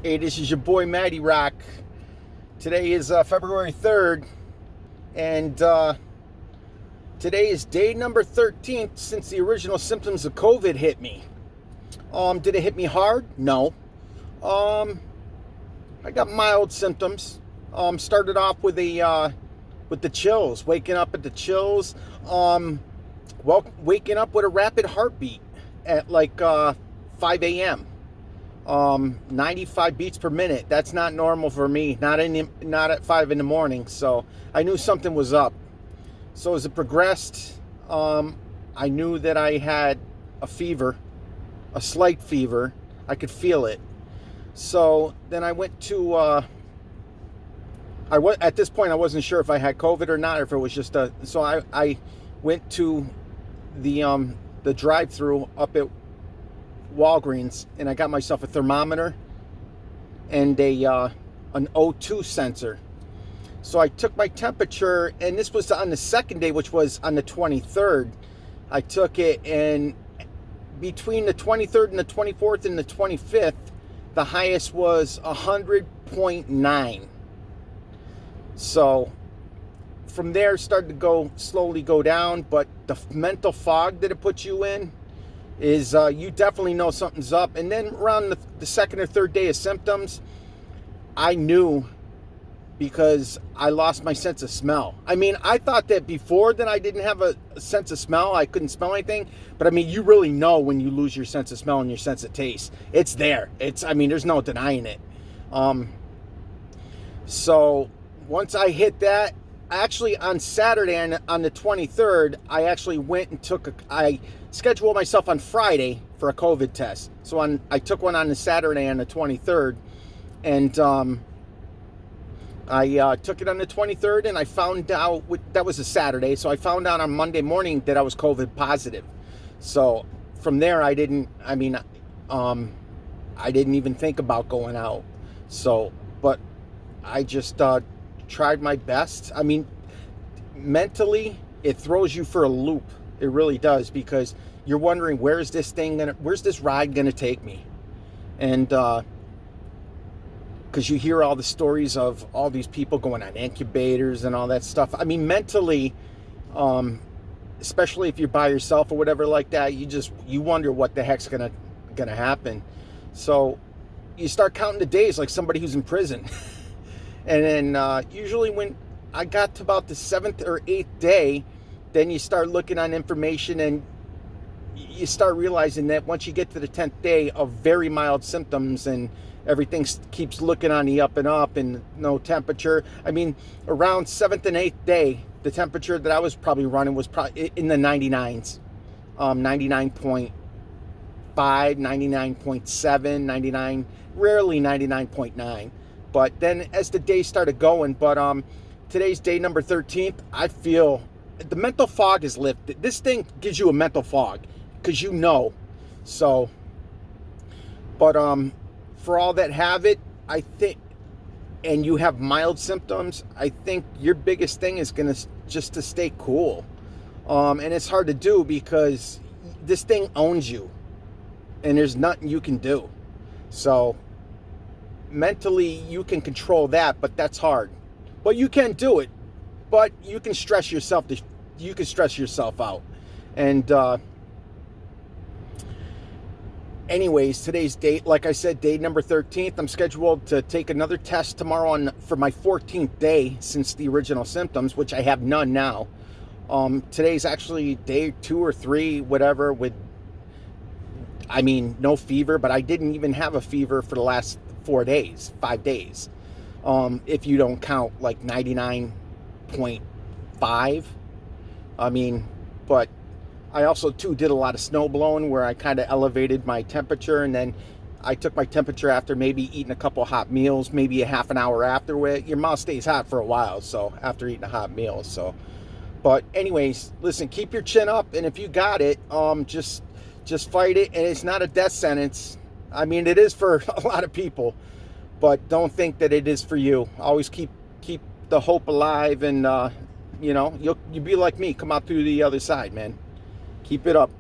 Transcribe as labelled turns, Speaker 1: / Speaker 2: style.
Speaker 1: Hey, this is your boy Mattyroc. Today is February 3rd, and today is day number 13 since the original symptoms of COVID hit me. Did it hit me hard? No. Um, I got mild symptoms. Started off with the chills, waking up at the chills. Waking up with a rapid heartbeat at like 5 a.m. 95 beats per minute. That's not normal for me. Not at 5 in the morning. So I knew something was up. So as it progressed, I knew that I had a fever, a slight fever. I could feel it. So then I went to. At this point I wasn't sure if I had COVID or not, or if it was just a. So I went to the drive-through up at Walgreens, and I got myself a thermometer and an O2 sensor. So I took my temperature, and this was on the second day, which was on the 23rd. I took it, and between the 23rd and the 24th and the 25th, the highest was 100.9. So from there, it started to slowly go down, but the mental fog that it puts you in is you definitely know something's up. And then around the second or third day of symptoms, I knew, because I lost my sense of smell. I mean, I thought that before that I didn't have a sense of smell. I couldn't smell anything. But I mean, you really know when you lose your sense of smell and your sense of taste. It's there. There's no denying it. So once I hit that, actually on Saturday, on the 23rd, I actually went and I scheduled myself on Friday for a COVID test. So I took one on the Saturday on the 23rd, and I took it on the 23rd, and I found out, that was a Saturday, so I found out on Monday morning that I was COVID positive. So from there, I didn't even think about going out. So, but I just tried my best. I mean, mentally, it throws you for a loop. It really does, because you're wondering, where's this ride gonna take me? And because you hear all the stories of all these people going on incubators and all that stuff. I mean, mentally, especially if you're by yourself or whatever like that, you wonder what the heck's gonna happen. So you start counting the days like somebody who's in prison. And then usually when I got to about the 7th or 8th day, then you start looking on information, and you start realizing that once you get to the 10th day of very mild symptoms, and everything keeps looking on the up and up, and no temperature. I mean, around 7th and 8th day, the temperature that I was probably running was probably in the 99s, 99.5, 99.7, 99, rarely 99.9. But then as the day started going, today's day number 13th, I feel the mental fog is lifted. This thing gives you a mental fog, because you know. So, but for all that have it, I think, and you have mild symptoms, I think your biggest thing is just to stay cool. And it's hard to do because this thing owns you, and there's nothing you can do. So mentally, you can control that, but that's hard. But you can do it. But you can stress yourself. You can stress yourself out. And anyways, today's date, like I said, day number 13th. I'm scheduled to take another test tomorrow for my 14th day since the original symptoms, which I have none now. Today's actually day 2 or 3, whatever, no fever, but I didn't even have a fever for the last 5 days. If you don't count like 99.5. But I also too did a lot of snow blowing, where I kind of elevated my temperature, and then I took my temperature after maybe eating a couple hot meals, maybe a half an hour afterward. Your mouth stays hot for a while, so after eating a hot meal. So, but anyways, listen, keep your chin up, and if you got it, just fight it, and it's not a death sentence. I mean, it is for a lot of people, but don't think that it is for you. Always keep the hope alive, and you'll be like me, come out through the other side, man. Keep it up.